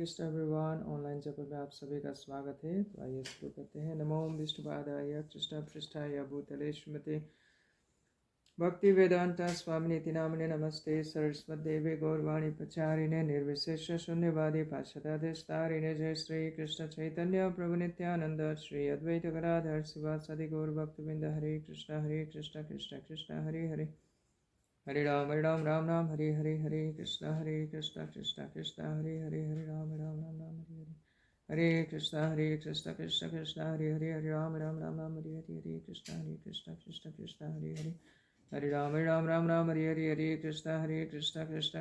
Krishna everyone online जप में आप सभी का स्वागत है। तो आइए शुरू करते हैं। नमो विष्णुपादाय कृष्ण पृष्ठाय भूतले श्रीमते भक्ति वेदांता स्वामिनीति नामिने नमस्ते सरस्वतीदेवे गौरवाणी प्रचारिणे निर्विशेष शून्यवादी पाश्चात्यादेशतारिणे जय श्री कृष्ण चैतन्य प्रभु नित्यानंद श्री अद्वैत गदाधर शिवासादि गौर भक्तवृंद हरे कृष्ण कृष्ण कृष्ण हरे हरे हरे राम राम राम हरे हरे हरे कृष्ण कृष्ण कृष्ण हरे हरे हरे राम राम हरे हरे कृष्ण कृष्ण हरे हरे हरे राम राम हरे हरे कृष्ण कृष्ण हरे हरे हरे राम हरे हरे कृष्ण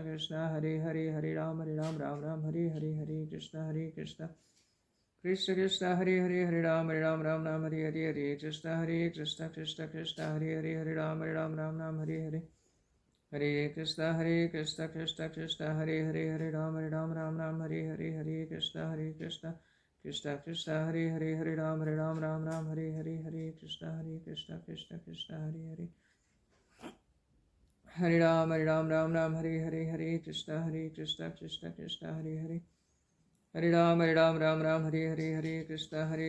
कृष्ण हरे हरे राम हरे हरे कृष्ण कृष्ण हरे राम हरे हरे कृष्ण कृष्ण हरे हरे राम हरे कृष्ण कृष्ण हरे राम हरे कृष्ण हरे राम हरे कृष्ण हरे कृष्ण हरे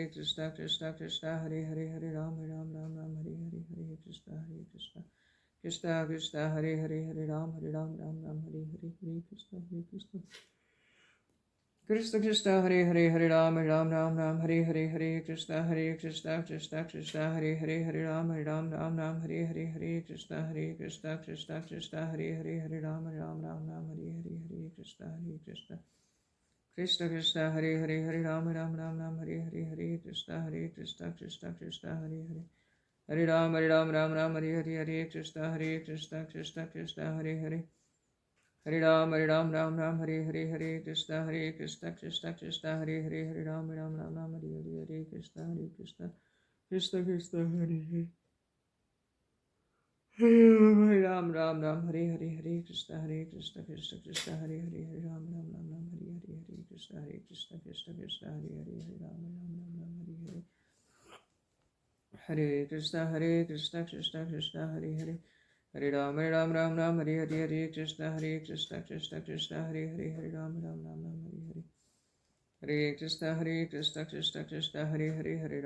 राम हरे कृष्ण हरे राम हरे कृष्ण हरे राम हरे कृष्ण कृष्ण हरे राम हरे कृष्ण कृष्ण हरे राम हरे कृष्ण हरे राम हरे कृष्ण हरे राम हरे कृष्ण हरे राम हरे कृष्ण हरे राम हरे कृष्ण हरे राम हरे कृष्ण हरे राम हरे कृष्ण हरे राम हरे कृष्ण हरे कृष्ण हरे राम हरे कृष्ण हरे राम हरे कृष्ण हरे राम हरे कृष्ण हरे राम कृष्ण हरे राम हरे कृष्ण हरे राम हरे कृष्ण हरे हरे राम हरे कृष्ण कृष्ण हरे राम हरे कृष्ण हरे राम हरे कृष्ण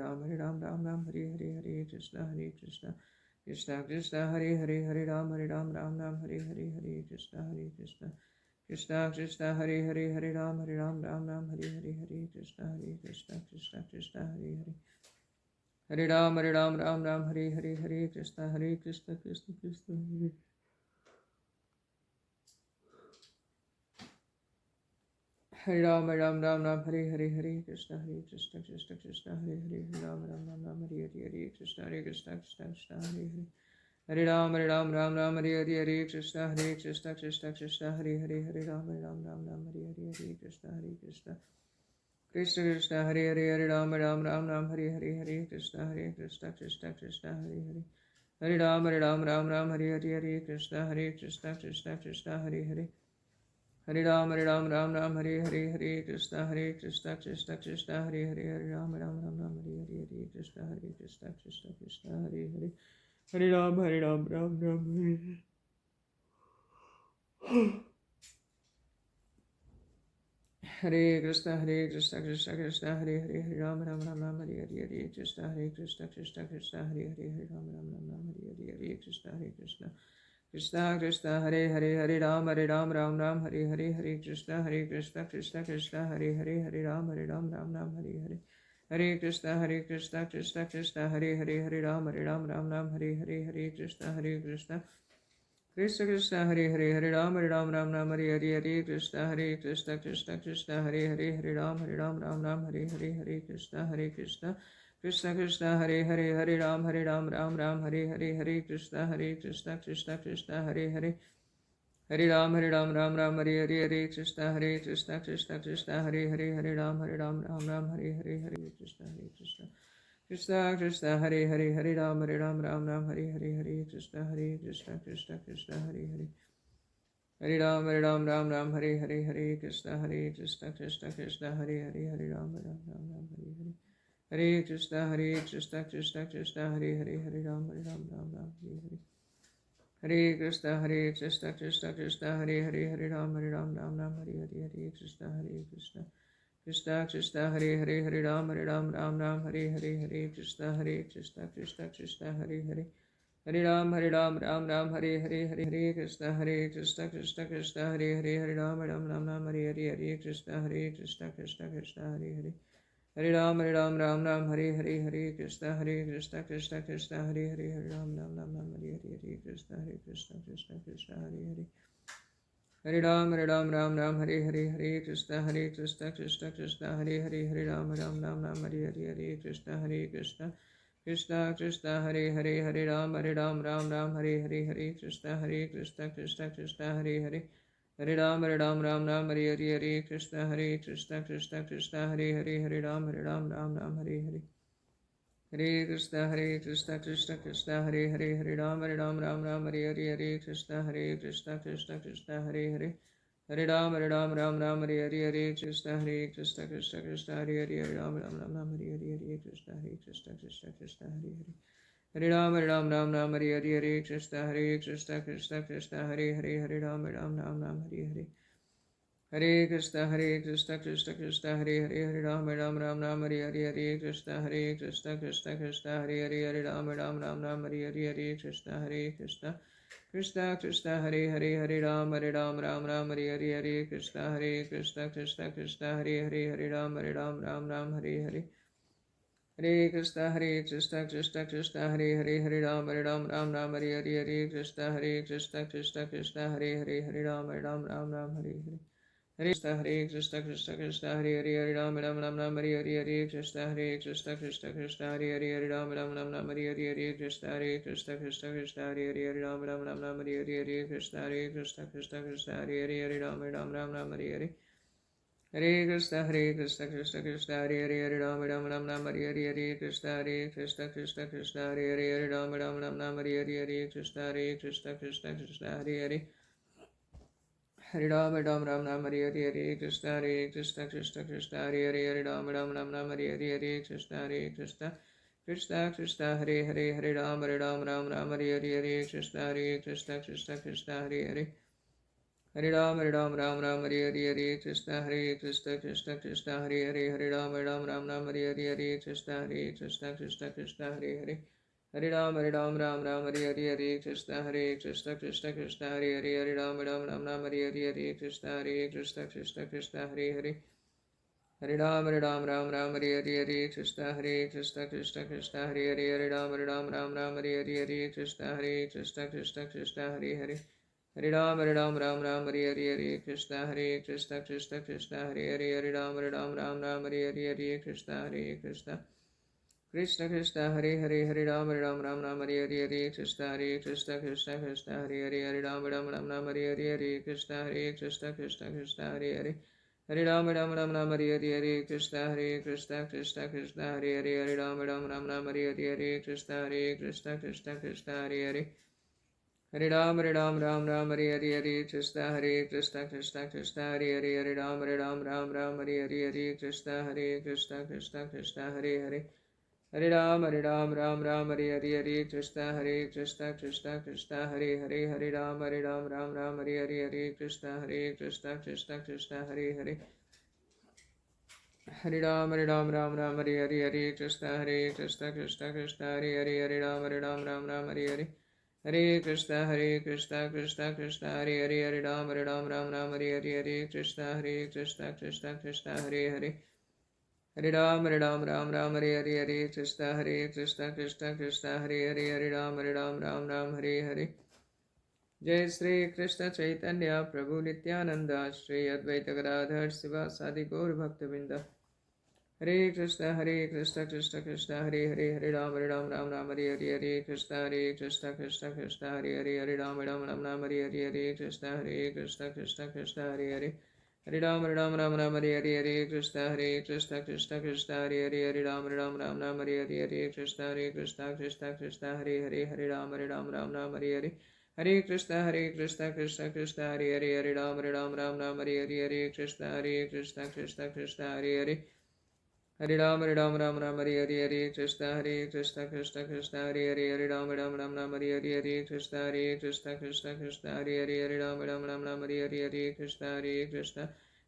हरे राम हरे कृष्ण हरे राम हरे कृष्ण हरे राम हरे कृष्ण हरे राम हरे कृष्ण हरे कृष्ण हरे राम हरे कृष्ण हरे राम हरे कृष्ण हरे कृष्ण कृष्ण हरे राम हरे कृष्ण कृष्ण हरे राम हरे कृष्ण हरे राम हरे कृष्ण कृष्ण हरे राम हरे कृष्ण हरे राम हरे कृष्ण कृष्ण हरे राम हरे कृष्ण हरे राम हरे कृष्ण कृष्ण हरे राम हरे कृष्ण हरे राम हरे कृष्ण हरे कृष्ण हरे राम हरे Hare Krishna Krishna Krishna Hare Hare Hare Ram Ram Ram Hare Hare Hare Krishna Krishna Krishna Krishna Hare Ram Ram Ram Hare Hare Hare Krishna Krishna Krishna Krishna Hare Hare Hare Ram Ram Ram Hare Hare Krishna Krishna Krishna Krishna Hare Ram Ram Hare Hare Krishna Krishna Krishna Krishna Hare Hare Hare Ram Ram Hare Krishna Krishna Krishna Krishna Hare Ram Ram Hare Krishna Krishna Krishna Hare Hare Hare Ram Hare Krishna Krishna Krishna Hare Ram Ram Hare Krishna Krishna Krishna Hare Ram Hare Krishna Krishna Krishna Hare Hare Ram Hare Krishna Krishna Krishna Hare Ram Hare Hare Krishna Krishna Hare Ram Hare Krishna Krishna Krishna Hare Hare Ram Hare Krishna Krishna Krishna Hare Ram Hare Krishna Krishna Krishna Hare Ram Hare Krishna Krishna Krishna Hare Ram Hare Hare Krishna Krishna Krishna Hare Ram Hare Krishna Krishna Krishna Hare Ram Hare Krishna Krishna Krishna Hare Ram Hare Krishna Krishna Krishna Hare Ram Hare Hare Krishna Krishna Krishna Hare Ram Hare Krishna Krishna Krishna Hare Ram Hare Krishna Krishna Hare Ram Hare Krishna Krishna Krishna Hare Ram Hare Krishna Krishna Hare Ram Hare Krishna Krishna Hare Ram Hare Hare Krishna Krishna Krishna Hare Ram Hare Krishna Krishna Hare Ram Hare Krishna Krishna Hare Hare Ram Hare Krishna Krishna Hare Ram Hare Krishna Krishna Hare Ram Hare Krishna Krishna Hare Hare Ram Hare Krishna Krishna Hare Ram Hare Krishna Krishna Hare Hare Ram Hare Krishna Krishna Hare Ram Hare Krishna Krishna Hare Hare Ram Hare Krishna Krishna Hare Ram Hare Krishna Krishna Hare Hare Ram Hare Krishna Krishna Hare Ram Hare Krishna Krishna Krishna Hare Ram Hare Krishna Krishna Hare Ram Hare Krishna Krishna Hare Hare Ram Hare Krishna Krishna Hare Ram Hare Krishna Krishna Hare Hare Ram Hare Krishna Krishna Hare Ram Hare Krishna Hare Hare Ram Hare Krishna Krishna Hare Ram Hare Krishna Hare Hare Ram Hare Krishna Krishna Hare Ram Hare Hare Krishna Hare Ram Hare Krishna Hare Hare Ram Hare Krishna Krishna Hare Ram Hare Jai Sri Krishna Chaitanya Prabhu Nityananda Shri Advaita Gadadhar Siva Sadi Gaur Bhaktavinda Hare Krishna Krishna Hare Hare Ram Hare Hare Krishna Krishna Hare Ram Hare Krishna Hare Hare Ram Hare Krishna Krishna Hare Ram Hare Krishna Hare Ram Hare Hare Krishna Krishna Hare Ram Hare Krishna Krishna Hare Hare Hare Ram Ram Hare Hare Krishna Krishna Krishna Hare Hare Hare Ram Ram Hare Hare Krishna Krishna Krishna Hare Hare Hare Ram Ram Hare Hare Krishna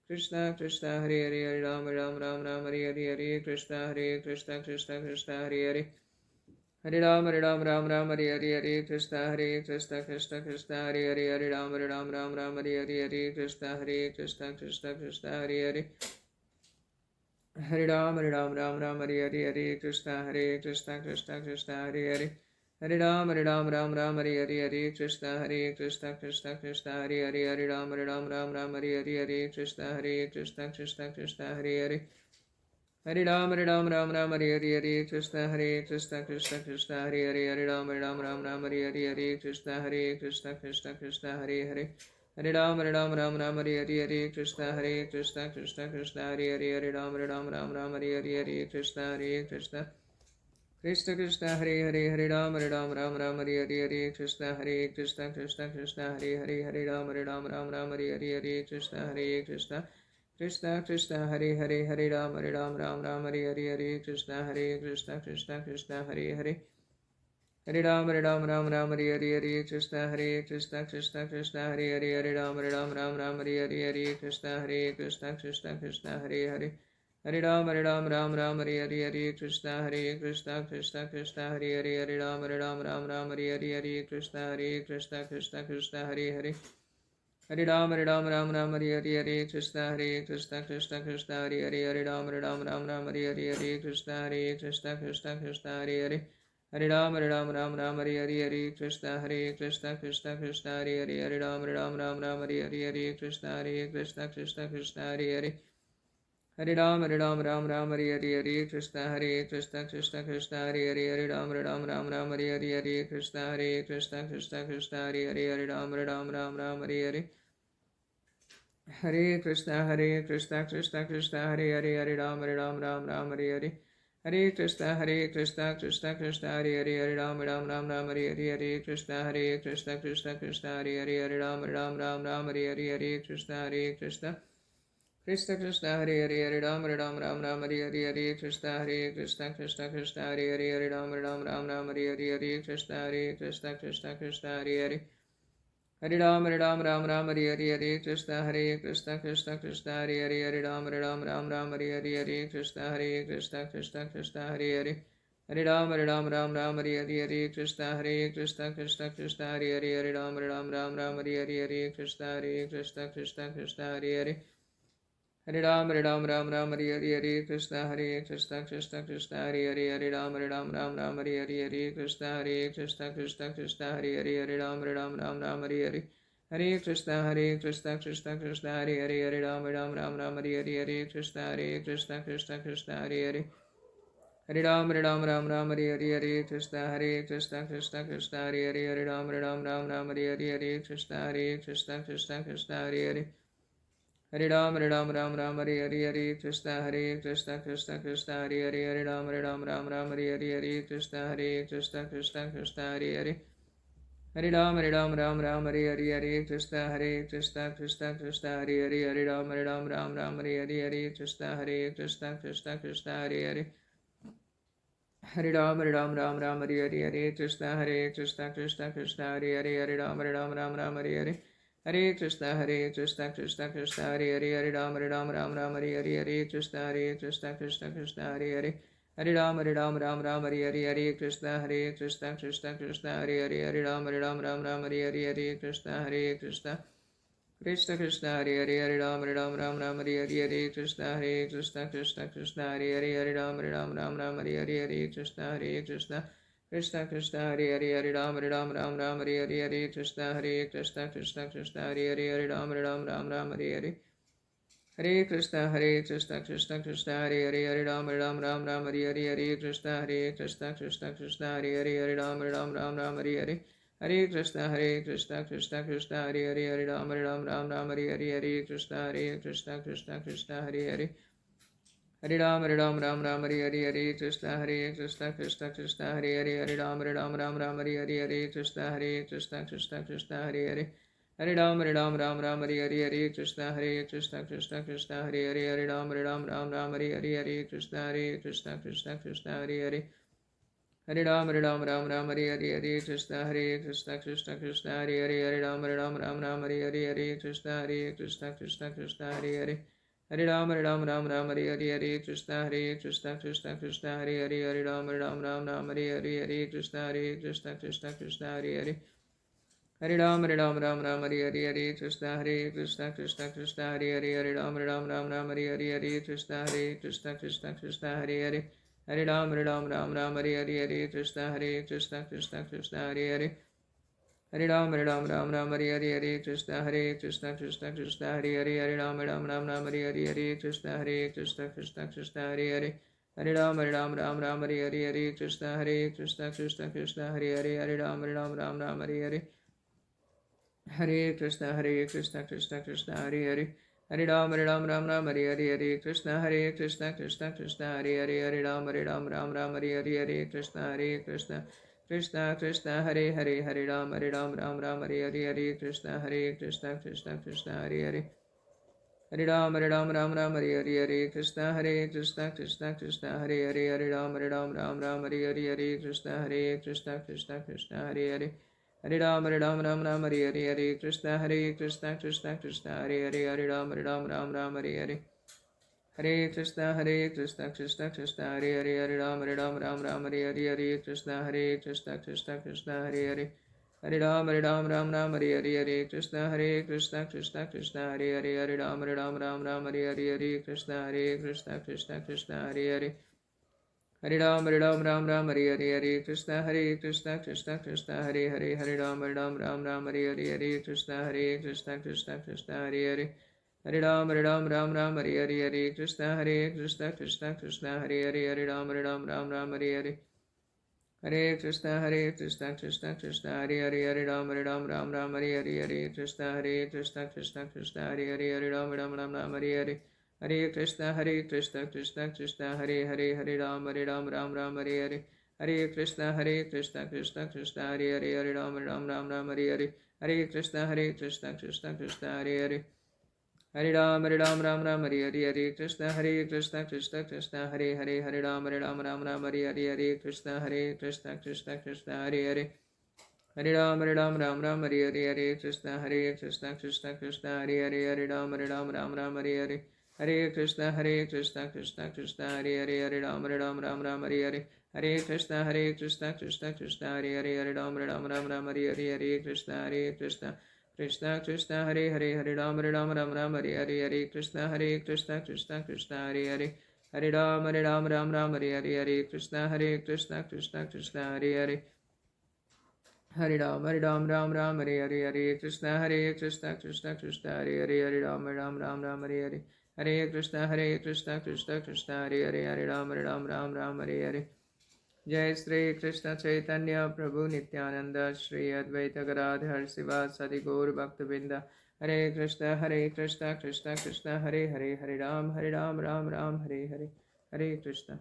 Krishna Krishna Hare Hare Hare Ram Ram Hare Hare Krishna Krishna Krishna Hare Hare Hare Ram Hare Hare Krishna Krishna Hare Hare Hare Ram Ram Hare Hare Krishna Krishna Hare Hare Hare Ram Hare Hare Krishna Krishna Krishna Hare Hare Hare Ram Hare Hare Krishna Krishna Hare Hare Hare Ram Hare Hare Krishna Krishna Hare Hare Hare Ram Hare Hare Krishna Krishna Hare Hare Hare Ram Hare Hare Krishna Krishna Hare Hare Hare Ram Hare Hare Krishna Krishna Hare Hare Hare Ram Hare Hare Krishna Krishna Hare Hare Hare Ram Hare Hare Krishna Krishna Hare Hare Hare Ram Hare Hare Krishna Krishna Hare Hare Hare Ram Hare Hare Krishna Krishna Hare Hare Hare Ram Hare Hare Krishna Krishna Hare Hare Hare Ram Hare Hare Krishna Krishna Hare Hare Hare Ram Hare Hare Krishna Krishna Hare Hare Hare Ram Hare Hare Krishna Krishna Hare Hare Hare Ram Hare Hare Krishna Krishna Hare Hare Hare Ram Hare Hare Krishna Krishna Hare Hare Hare Ram Hare Hare Krishna Krishna Hare Hare Hare Ram Hare Hare Krishna Krishna Hare Hare Hare Ram Hare Hare Krishna Krishna Hare Hare Hare Ram Hare Hare Krishna Krishna Hare Hare Hare Ram Hare Hare Hare Krishna Krishna Hare Hare Hare Ram Hare Hare Hare Krishna Krishna Hare Hare Hare Ram Hare Hare Krishna Krishna Hare Hare Hare Ram Hare Hare Krishna Krishna Hare Hare Hare Ram Hare Hare Krishna Krishna Hare Hare Hare Ram Hare Hare Krishna Hare Hare Hare Ram Hare Hare Krishna Krishna Hare Hare Hare Ram Hare Hare Krishna Krishna Hare Hare Hare Ram Hare Hare Krishna Krishna Hare Hare Hare Ram Hare Hare Krishna Hare Hare Hare Ram Hare Hare Krishna Krishna Hare Hare Hare Ram Hare Hare Krishna Krishna Hare Hare Hare Ram Hare Hare Hare Krishna Krishna Hare Hare Hare Ram Hare Hare Krishna Krishna Hare Hare Hare Ram Hare Hare Krishna Krishna Hare Hare Hare Ram Hare Hare Krishna Hare Hare Hare Ram Hare Hare Krishna Krishna Hare Hare Hare Ram Hare Hare Krishna Krishna Hare Hare Hare Ram Hare Hare Krishna Krishna Hare Hare Hare Ram Hare Hare Krishna Krishna Hare Hare Hare Ram Hare Hare Krishna Krishna Hare Hare Hare Ram Hare Hare Hare Krishna Krishna Hare Hare Hare Ram Hare Hare Krishna Krishna Hare Hare Hare Ram Hare Hare Krishna Krishna Hare Hare Hare Ram Hare Hare Krishna Krishna Hare Hare Hare Ram Hare Hare Krishna Krishna Hare Hare Hare Ram Hare Hare Krishna Krishna Hare Hare Hare Ram Hare Hare Krishna Krishna Hare Hare Ram Hare Hare Hare Krishna Krishna Hare Hare Hare Ram Hare Hare Krishna Krishna Hare Hare Hare Ram Hare Hare Hare Krishna Krishna Hare Hare Hare Ram Hare Hare Krishna Krishna Hare Hare Hare Ram Hare Hare Krishna Krishna Hare Hare Hare Ram Hare Hare Krishna Krishna Hare Hare Hare Ram Ram Hare Hare Hare Krishna Krishna Krishna Hare Hare Hare Ram Ram Hare Hare Hare Krishna Krishna Krishna Hare Hare Hare Ram Ram Hare Hare Hare Krishna Krishna Krishna Hare Hare Hare Ram Ram Hare Hare Hare Krishna Krishna Krishna Hare Hare Hare Ram Ram Hare Hare Hare Krishna Krishna Krishna Hare Hare Hare Ram Ram Hare Hare Hare Krishna Krishna Krishna Hare Hare Hare Ram Hare Hare Krishna Krishna Krishna Hare Hare Hare Ram Hare Hare Krishna Krishna Hare Hare Hare Ram Hare Hare Krishna Krishna Hare Hare Hare Ram Hare Hare Krishna Krishna Hare Hare Hare Ram Hare Hare Krishna Krishna Hare Hare Hare Ram Hare Hare Krishna Krishna Hare Hare Hare Ram Hare Hare Hare Krishna Krishna Krishna Hare Hare Hare Ram Hare Hare Krishna Krishna Krishna Hare Hare Hare Ram Hare Hare Krishna Krishna Hare Hare Hare Ram Hare Hare Krishna Krishna Hare Hare Hare Ram Hare Hare Krishna Krishna Hare Hare Hare Ram Hare Hare Krishna Krishna Hare Hare Hare Ram Hare Hare Krishna Krishna Hare Hare Hare Ram Hare Hare Hare Krishna Krishna Hare Hare Hare Ram Hare Hare Krishna Krishna Hare Hare Hare Ram Hare Hare Krishna Krishna Hare Hare Hare Ram Hare Hare Krishna Krishna Hare Hare Hare Ram Hare Hare Krishna Krishna Hare Hare Hare Ram Hare Hare Krishna Krishna Hare Hare Hare Ram Hare Hare Krishna Krishna Hare Hare Hare Ram Hare Hare Hare Krishna Krishna Hare Hare Hare Ram Hare Hare Krishna Krishna Hare Hare Hare Ram Hare Hare Hare Krishna Krishna Hare Hare Hare Ram Hare Hare Hare Krishna Krishna Hare Hare Hare Ram Hare Hare Hare Krishna Krishna Hare Hare Hare Ram Hare Hare Krishna Krishna Hare Hare Hare Ram Hare Hare Krishna Krishna Hare Hare Hare Ram Hare Hare Krishna Krishna Hare Hare Hare Ram Hare Hare Hare Krishna Krishna Hare Hare Hare Ram Hare Hare Hare Krishna Krishna Hare Hare Hare Ram Hare Hare Krishna Krishna Hare Hare Hare Ram Hare Hare Krishna Krishna Hare Hare Hare Ram Hare Hare Krishna Krishna Hare Hare Hare Ram Hare Hare Krishna Krishna Hare Hare Hare Ram Hare Hare Hare Krishna Krishna Hare Hare Hare Ram Hare Hare Jai Sri Krishna Chaitanya Prabhu Nityananda Shri Advaita Gadadhar Sivasadi Gaur Bhaktavinda Hare Krishna Krishna Krishna Hare Hare Hare Ram Ram Hare Hare Hare Krishna